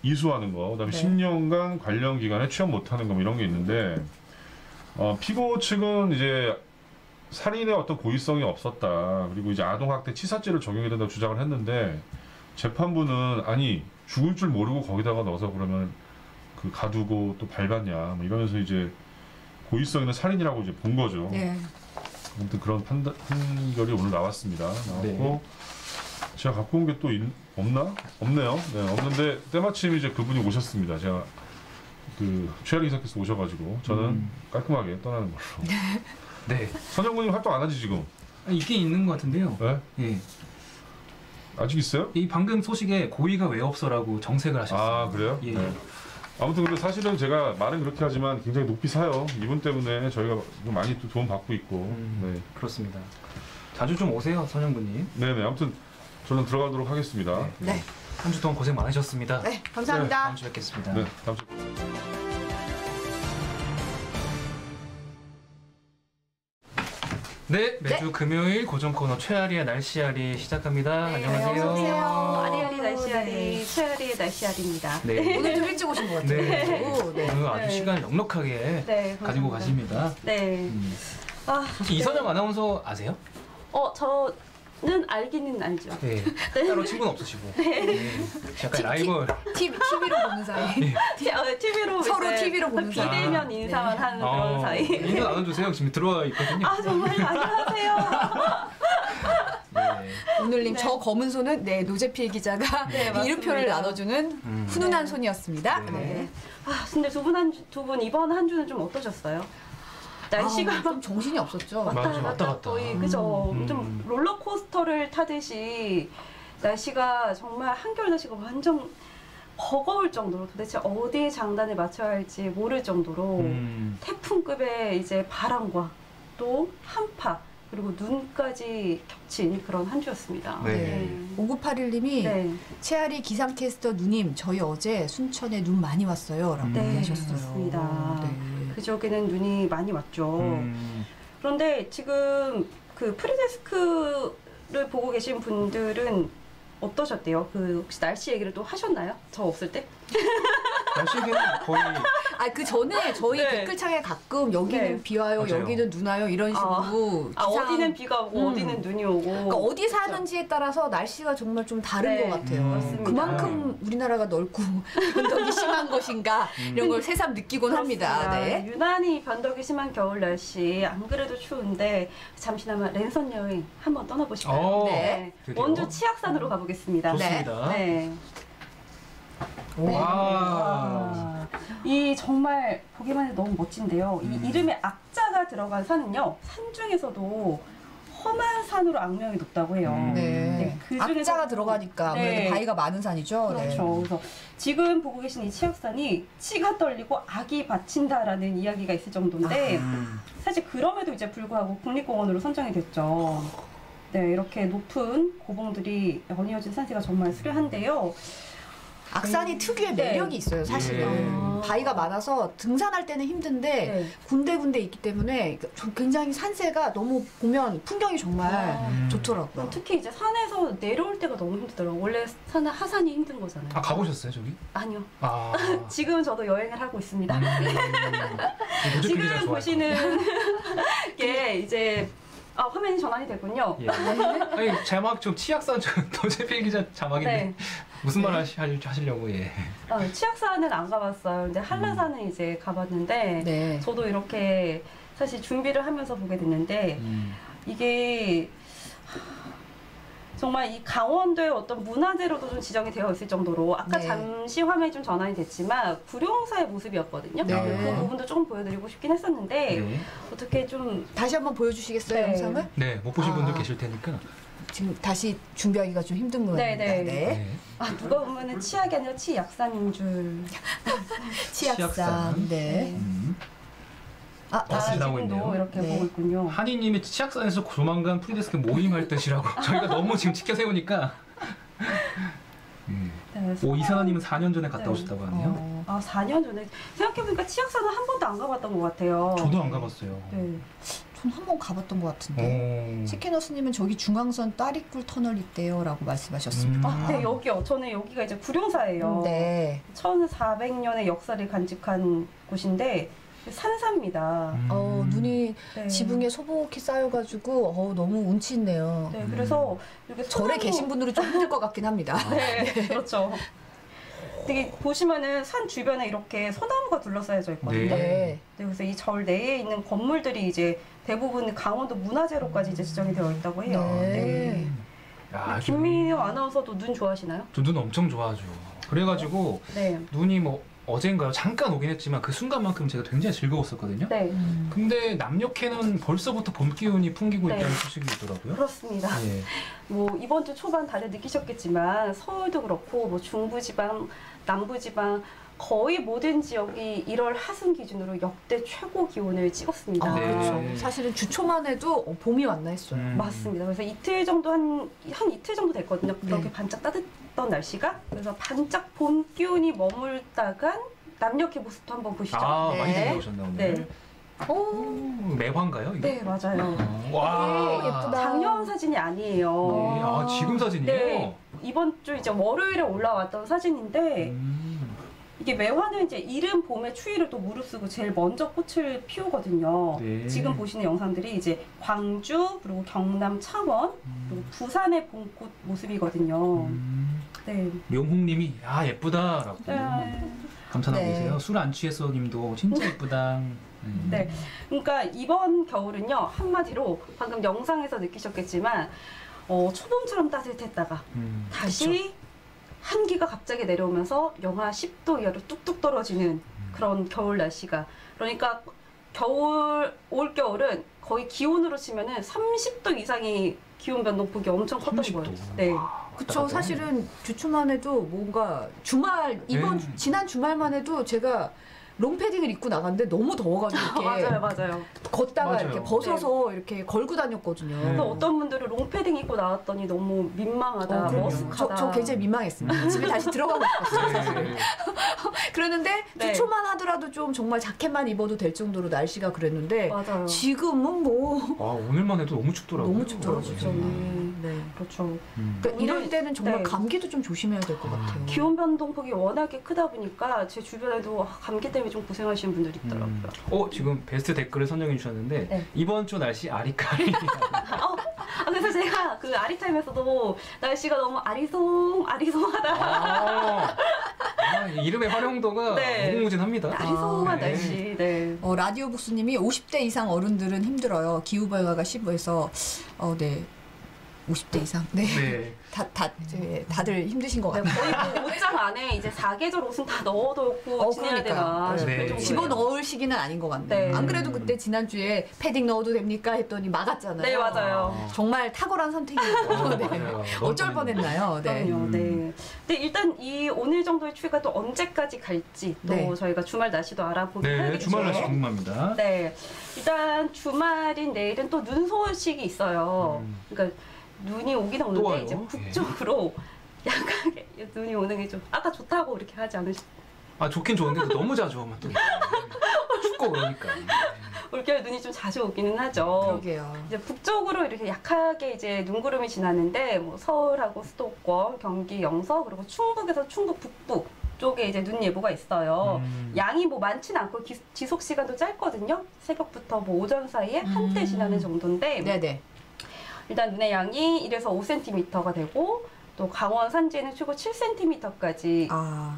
이수하는 거, 그다음에 네. 10년간 관련 기관에 취업 못하는 거 뭐 이런 게 있는데 피고 측은 이제 살인의 어떤 고의성이 없었다. 그리고 이제 아동학대 치사죄를 적용해야 된다고 주장을 했는데 재판부는 아니 죽을 줄 모르고 거기다가 넣어서 그러면 그 가두고 또 밟았냐 뭐 이러면서 이제 고의성 있는 살인이라고 이제 본 거죠. 네. 아무튼 그런 판결이 오늘 나왔습니다. 나왔고 제가 갖고 온 게 또 없나? 없네요. 네, 없는데 때마침 이제 그분이 오셨습니다. 제가 그 최하리 기사께서 오셔가지고 저는 깔끔하게 떠나는 걸로. 네. 선영군님 활동 안 하지 지금? 있긴 있는 것 같은데요. 네? 예. 아직 있어요? 이 방금 소식에 고의가 왜 없어라고 정색을 하셨어요. 그래요? 예. 네. 아무튼 근데 사실은 제가 말은 그렇게 하지만 굉장히 높이 사요. 이분 때문에 저희가 좀 많이 또 도움 받고 있고. 네. 그렇습니다. 자주 좀 오세요, 선영군님. 네네. 아무튼 저는 들어가도록 하겠습니다. 네. 한 주 동안 고생 많으셨습니다. 네, 감사합니다. 다음 주에 뵙겠습니다. 네. 다음 주. 네, 매주 금요일 고정 코너 최아리의 날씨아리 시작합니다. 네, 안녕하세요. 어서 오세요. 아리아리 날씨아리, 네. 최아리의 날씨아리입니다. 네. 오늘 좀 일찍 오신 것 같아요. 네. 네. 오늘 아주 네. 시간 넉넉하게 네, 가지고 감사합니다. 가십니다. 네. 혹시 이선영 아나운서 아세요? 저는 알기는 알죠. 네. 따로 친구는 없으시고. 네. 약간 라이벌. TV로 보는 사이. TV로 서로 TV로 보는 사이. 비대면 인사만 하는 그런 사이. 인사 나눠주세요. 지금 들어와 있거든요. 정말요? 안녕하세요. 네. 오늘님 네. 저 검은 손은 네 노재필 기자가 네, 맞습니다. 이름표를 나눠주는 훈훈한 네. 손이었습니다. 네. 네. 아, 근데 두 분 이번 한 주는 좀 어떠셨어요? 날씨가 아, 좀 정신이 없었죠. 맞아, 왔다 갔다. 거의 그죠. 음. 좀 롤러코스터를 타듯이 날씨가 정말 한겨울 날씨가 완전 버거울 정도로 도대체 어디에 장단을 맞춰야 할지 모를 정도로 태풍급의 이제 바람과 또 한파 그리고 눈까지 겹친 그런 한 주였습니다. 네. 5981님이 네. 최아리 기상캐스터 누님 저희 어제 순천에 눈 많이 왔어요 라고 네, 얘기하셨어요. 맞습니다. 네. 그 지역에는 눈이 많이 왔죠. 음. 그런데 지금 그 프리데스크를 보고 계신 분들은 어떠셨대요? 그 혹시 날씨 얘기를 또 하셨나요? 저 없을 때? 날씨 얘기는 거의 그 전에 저희 네. 댓글창에 가끔 여기는 네. 비 와요, 맞아요. 여기는 눈 와요 이런 식으로 기상- 어디는 비가 오고 어디는 눈이 오고. 그러니까 어디 사는지에 따라서 날씨가 정말 좀 다른 네, 것 같아요. 맞습니다. 그만큼 우리나라가 넓고 변덕이 심한 것인가 이런 걸 새삼 느끼곤 합니다. 그렇습니다. 네. 유난히 변덕이 심한 겨울 날씨 안 그래도 추운데 잠시나마 랜선 여행 한번 떠나보실까요? 네. 드디어. 원주 치악산으로 가보겠습니다. 좋습니다. 네. 와. 이 정말 보기만 해도 너무 멋진데요. 이 이름에 악자가 들어간 산은요. 산 중에서도 험한 산으로 악명이 높다고 해요. 네. 네, 그 중에서도- 악자가 들어가니까 아무래도 네. 바위가 많은 산이죠. 그렇죠. 그래서 지금 보고 계신 이 치악산이 치가 떨리고 악이 받친다라는 이야기가 있을 정도인데 사실 그럼에도 이제 불구하고 국립공원으로 선정이 됐죠. 네, 이렇게 높은 고봉들이 연이어진 산세가 정말 수려한데요. 악산이 특유의 네. 매력이 있어요, 사실은. 예. 바위가 많아서 등산할 때는 힘든데 네. 군데군데 있기 때문에 굉장히 산세가 너무 보면 풍경이 정말 좋더라고요. 특히 이제 산에서 내려올 때가 너무 힘들더라고요. 원래 산은 하산이 힘든 거잖아요. 아 가보셨어요 저기? 아니요. 아. 지금 저도 여행을 하고 있습니다. 노재필 지금 기자 좋아할 보시는 게 이제 화면이 전환이 됐군요. 예. 아니 자막 좀 치악산 노재필 기자 자막인데 네. 무슨 말 하시려고 예. 치악산은 안 가봤어요. 근데 한라산은 이제 가봤는데 네. 저도 이렇게 사실 준비를 하면서 보게 됐는데 이게 정말 이 강원도의 어떤 문화재로도 좀 지정이 되어 있을 정도로 아까 네. 잠시 화면이 좀 전환이 됐지만 구룡사의 모습이었거든요. 네. 그 부분도 조금 보여드리고 싶긴 했었는데 네. 어떻게 좀 다시 한번 보여주시겠어요, 네. 영상을? 네, 못 보신 아. 분들 계실 테니까. 지금 다시 준비하기가 좀 힘든 모양입니다. 네, 네. 네. 누가 보면은 치약이 아니라 치약산인 줄. 치악산. 치악산. 네. 버스 나오고 지금도 있네요. 이렇게 네. 보고 있군요. 한이님이 치악산에서 조만간 프리데스크 모임할 듯이라고 저희가 너무 지금 치켜 세우니까. 네, 오 이사나님은 4년 전에 갔다 네. 오셨다고 하네요. 4년 전에 생각해보니까 치악산은 한 번도 안 가봤던 것 같아요. 저도 안 가봤어요. 네. 전 한 번 가봤던 것 같은데. 치케너스님은 저기 중앙선 따리꿀 터널 있대요라고 말씀하셨습니다. 네, 여기요. 저는 여기가 이제 구룡사예요. 네. 1400년의 역사를 간직한 곳인데 산사입니다. 눈이 네. 지붕에 소복히 쌓여가지고 너무 운치 있네요. 네, 그래서 이렇게 절에 소나무- 계신 분들은 좀 힘들 것 같긴 합니다. 네, 그렇죠. 되게 보시면은 산 주변에 이렇게 소나무가 둘러싸여져 있거든요. 네. 네. 네, 그래서 이 절 내에 있는 건물들이 이제 대부분 강원도 문화재로까지 이제 지정이 되어 있다고 해요. 네. 야, 김민호 아나운서도 눈 좋아하시나요? 저눈 엄청 좋아하죠. 그래가지고 네. 눈이 뭐 어젠가요? 잠깐 오긴 했지만 그 순간만큼 제가 굉장히 즐거웠었거든요. 네, 근데 남녘에는 벌써부터 봄 기운이 풍기고 네. 있다는 소식이 있더라고요. 그렇습니다. 예. 뭐 이번 주 초반 다들 느끼셨겠지만 서울도 그렇고 뭐 중부지방, 남부지방 거의 모든 지역이 1월 하순 기준으로 역대 최고 기온을 찍었습니다. 네. 그렇죠. 사실은 주초만 해도 봄이 왔나 했어요. 맞습니다. 그래서 이틀 정도 한 이틀 정도 됐거든요. 그렇게 네. 반짝 따뜻했던 날씨가. 그래서 반짝 봄 기운이 머물다간 남녘의 모습도 한번 보시죠. 아, 많이 네. 다녀오셨나 오늘? 네. 매화인가요? 이거? 네, 맞아요. 와, 예쁘다. 작년 사진이 아니에요. 네. 아, 지금 사진이에요? 네. 이번 주 이제 월요일에 올라왔던 사진인데 이게 매화는 이제 이른 봄의 추위를 또 무릅쓰고 제일 먼저 꽃을 피우거든요. 네. 지금 보시는 영상들이 이제 광주 그리고 경남 창원 그리고 부산의 봄꽃 모습이거든요. 네. 명홍님이 야 예쁘다라고 네. 감탄하고 네. 계세요. 술 안 취했어님도 진짜 예쁘다. 네. 그러니까 이번 겨울은요 한마디로 방금 영상에서 느끼셨겠지만 초봄처럼 따뜻했다가 다시 한기가 갑자기 내려오면서 영하 10도 이하로 뚝뚝 떨어지는 그런 겨울 날씨가. 그러니까 올겨울은 거의 기온으로 치면은 30도 이상의 기온 변동폭이 엄청 컸던 30도. 거예요. 네. 그쵸. 사실은 주초만 해도 뭔가 이번 지난 주말만 해도 제가 롱패딩을 입고 나갔는데 너무 더워가지고 이렇게 맞아요. 걷다가 맞아요. 이렇게 벗어서 이렇게 걸고 다녔거든요. 그래서 어떤 분들은 롱패딩 입고 나왔더니 너무 민망하다, 그럼요. 머쓱하다. 저 굉장히 민망했습니다. 집에 다시 들어가고 싶었어요, 사실은. 그랬는데 네. 주초만 하더라도 좀 정말 자켓만 입어도 될 정도로 날씨가 그랬는데 맞아요. 지금은 뭐 와, 오늘만 해도 너무 춥더라고요. 너무 춥더라고요. 그렇죠. 네. 그렇죠. 그러니까 이럴 때는 정말 네. 감기도 좀 조심해야 될 것 같아요. 기온 변동폭이 워낙에 크다 보니까 제 주변에도 감기 때문에 좀 고생하시는 분들이 있더라고요. 지금 베스트 댓글을 선정해 주셨는데 네. 이번 주 날씨 아리까리. 그래서 제가 그 아리타임에서도 날씨가 너무 아리송하다. 이름의 활용도가 네. 무궁무진합니다. 아리송한 네. 날씨. 네. 라디오 북수님이 50대 이상 어른들은 힘들어요. 기후변화가 심해서 네. 50대 이상. 네. 네. 다들 힘드신 것 네, 같아요. 거의 뭐 옷장 안에 이제 4계절 옷은 다 넣어놓고 지내야 되나 싶을 네. 정도예요. 집어넣을 시기는 아닌 것 같네요. 네. 안 그래도 그때 지난주에 패딩 넣어도 됩니까? 했더니 막았잖아요. 네, 맞아요. 정말 탁월한 선택이에요. 네. 맞아요. 어쩔 뻔했나요? 네. 그럼요. 네. 근데 일단 이 오늘 정도의 추위가 또 언제까지 갈지 또 네. 저희가 주말 날씨도 알아보긴 네, 해야겠죠. 주말 날씨 궁금합니다. 네. 일단 주말인 내일은 또 눈 소식이 있어요. 그러니까 눈이 오긴 오는데 와요? 이제 북쪽으로 약하게 눈이 오는 게 좀 아까 좋다고 이렇게 하지 않으셨어요? 좋긴 좋은데 너무 자주 오면 또 춥고 그러니까. 올겨울 눈이 좀 자주 오기는 하죠. 그러게요. 이제 북쪽으로 이렇게 약하게 이제 눈구름이 지나는데 뭐 서울하고 수도권, 경기, 영서 그리고 충북에서 충북 북부 쪽에 이제 눈 예보가 있어요. 양이 뭐 많지는 않고 지속 시간도 짧거든요. 새벽부터 뭐 오전 사이에 한때 지나는 정도인데 네네. 일단 눈의 양이 1에서 5cm가 되고 또 강원 산지에는 최고 7cm까지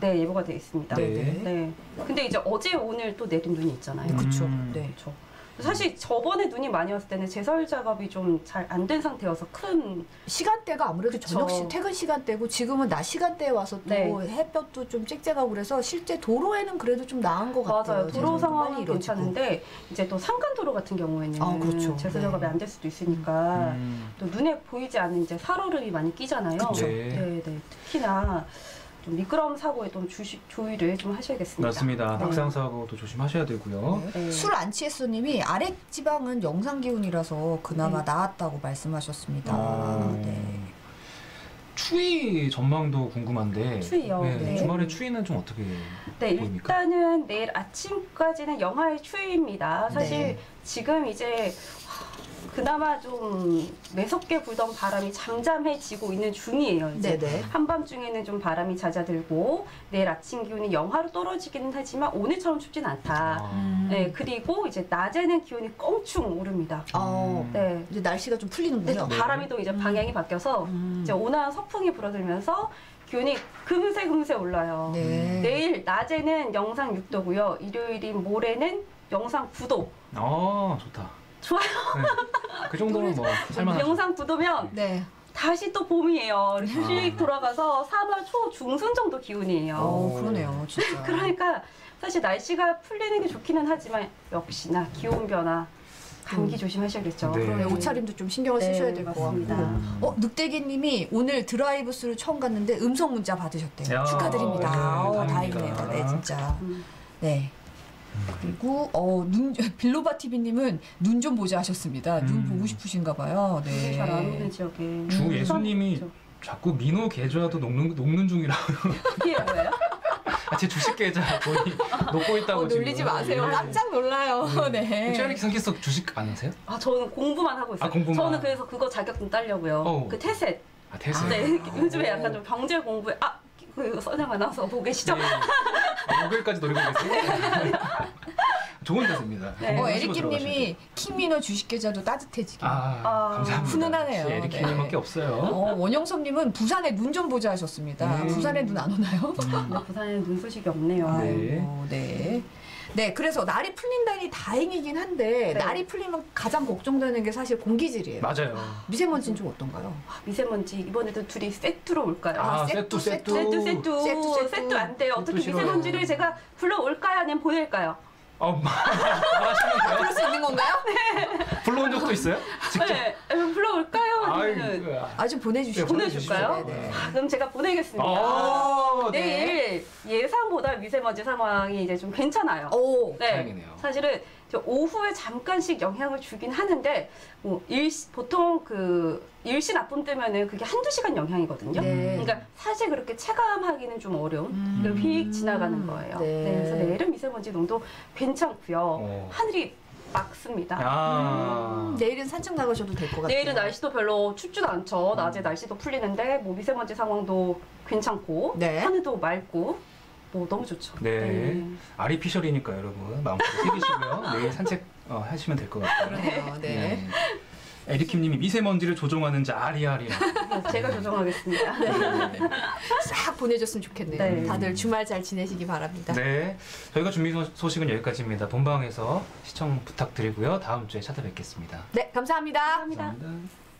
네, 예보가 되어 있습니다. 네네. 네. 근데 이제 어제 오늘 또 내린 눈이 있잖아요. 그쵸. 네. 그렇죠. 사실 저번에 눈이 많이 왔을 때는 제설 작업이 좀 잘 안 된 상태여서 큰 시간대가 아무래도 그쵸. 저녁 퇴근 시간대고 지금은 낮 시간대에 와서 또 네. 햇볕도 좀 쨍쨍하고 그래서 실제 도로에는 그래도 좀 나은 것 같아요. 맞아요. 도로 제설도 상황은 빨리 이루어지고. 괜찮은데 이제 또 산간도로 같은 경우에는 그렇죠. 제설 작업이 네. 안 될 수도 있으니까 또 눈에 보이지 않는 이제 살얼음이 많이 끼잖아요. 그쵸. 네, 네. 특히나 좀 미끄럼 사고에 좀 조의를 좀 하셔야겠습니다. 맞습니다. 네. 낙상 사고도 조심하셔야 되고요. 네. 술 안 취했어님이 아래 지방은 영상 기온이라서 그나마 나았다고 말씀하셨습니다. 네. 추위 전망도 궁금한데. 추위요. 네, 네. 주말에 추위는 좀 어떻게 네, 보입니까? 일단은 내일 아침까지는 영하의 추위입니다. 사실 네. 지금 이제 그나마 좀 매섭게 불던 바람이 잠잠해지고 있는 중이에요. 이제 네네. 한밤중에는 좀 바람이 잦아들고 내일 아침 기온이 영하로 떨어지기는 하지만 오늘처럼 춥진 않다. 네, 그리고 이제 낮에는 기온이 껑충 오릅니다. 네. 이제 날씨가 좀 네, 풀리는군요. 또 바람이 또 이제 방향이 바뀌어서 이제 온화한 서풍이 불어들면서 기온이 금세 올라요. 네. 내일 낮에는 영상 6도고요. 일요일인 모레는 영상 9도. 좋다. 좋아요. 네. 그 정도면 뭐 살만하죠. 영상 9도면 네. 다시 또 봄이에요. 휙 돌아가서 3월 초 중순 정도 기온이에요. 그러네요, 진짜. 그러니까 사실 날씨가 풀리는 게 좋기는 하지만 역시나 기온 변화 감기 조심하셔야겠죠. 네. 그러네, 옷차림도 좀 신경을 네, 쓰셔야 될 것 맞습니다. 같고. 늑대기님이 오늘 드라이브스루 처음 갔는데 음성 문자 받으셨대요. 야, 축하드립니다. 네, 다행이네요. 다행입니다. 네, 진짜. 음. 네. 그리고 빌로바 TV님은 눈 좀 보자 하셨습니다. 눈 보고 싶으신가 봐요. 네. 잘 안 오는 지역에 주예수님이 자꾸 민호 계좌도 녹는 중이라고. 이게 뭐예요? 제 주식 계좌 거의 녹고 있다고 지금. 놀리지 마세요. 네. 깜짝 놀라요. 네. 최아리 기상캐스터 주식 안 하세요? 저는 공부만 하고 있어요. 공부만. 저는 그래서 그거 자격증 따려고요. 그 태셋. 태세. 네, 요즘에 약간 좀 경제 공부에 그 선영 아나운서 보고 계시죠? 네. 목요일까지 노리고 계세요. 좋은 대세입니다. 네. 에리킴님이 킹민호 주식 계좌도 따뜻해지기. 감사합니다. 훈훈하네요. 에리킴님밖에 네. 없어요. 원영섭님은 부산에 눈 좀 보자 하셨습니다. 부산에 눈 안 오나요? 근데 부산에는 눈 소식이 없네요. 네. 아이고, 네. 네, 그래서 날이 풀린다니 다행이긴 한데 네. 날이 풀리면 가장 걱정되는 게 사실 공기질이에요. 맞아요. 미세먼지는 좀 어떤가요? 미세먼지 이번에도 둘이 세트로 올까요? 아, 세트. 세트 안 돼요. 어떻게 세트 싫어요. 미세먼지를 제가 불러올까요? 아니면 보낼까요? 말하시면 돼요. 그럴 수 있는 건가요? 불러온 적도 있어요? 직접? 네, 불러올까요? 아니면은 좀 보내주시죠. 네, 보내줄까요? 네, 네. 그럼 제가 보내겠습니다. 네. 내일 예상보다 미세먼지 상황이 이제 좀 괜찮아요. 오, 네, 다행이네요. 사실은 저 오후에 잠깐씩 영향을 주긴 하는데 뭐 보통 그 일시 나쁨 때문에는 그게 한두 시간 영향이거든요. 네. 그러니까 사실 그렇게 체감하기는 좀 어려운 그리고 휙 지나가는 거예요. 네. 네, 그래서 내일은 미세먼지 농도 괜찮고요. 하늘이 맑습니다. 내일은 산책 나가셔도 될 것 같아요. 내일은 날씨도 별로 춥지도 않죠. 낮에 날씨도 풀리는데 뭐 미세먼지 상황도 괜찮고 네. 하늘도 맑고 뭐 너무 좋죠. 네. 알이 피셜이니까 여러분 마음껏 새기시고요. 내일 산책 하시면 될 것 같아요. 그러네요. 네. 에리킴님이 미세먼지를 조정하는 자 아리아리라. 제가 조정하겠습니다. 싹 보내줬으면 좋겠네요. 네. 다들 주말 잘 지내시기 바랍니다. 네, 저희가 준비한 소식은 여기까지입니다. 본방에서 시청 부탁드리고요. 다음 주에 찾아뵙겠습니다. 네, 감사합니다. 감사합니다. 감사합니다.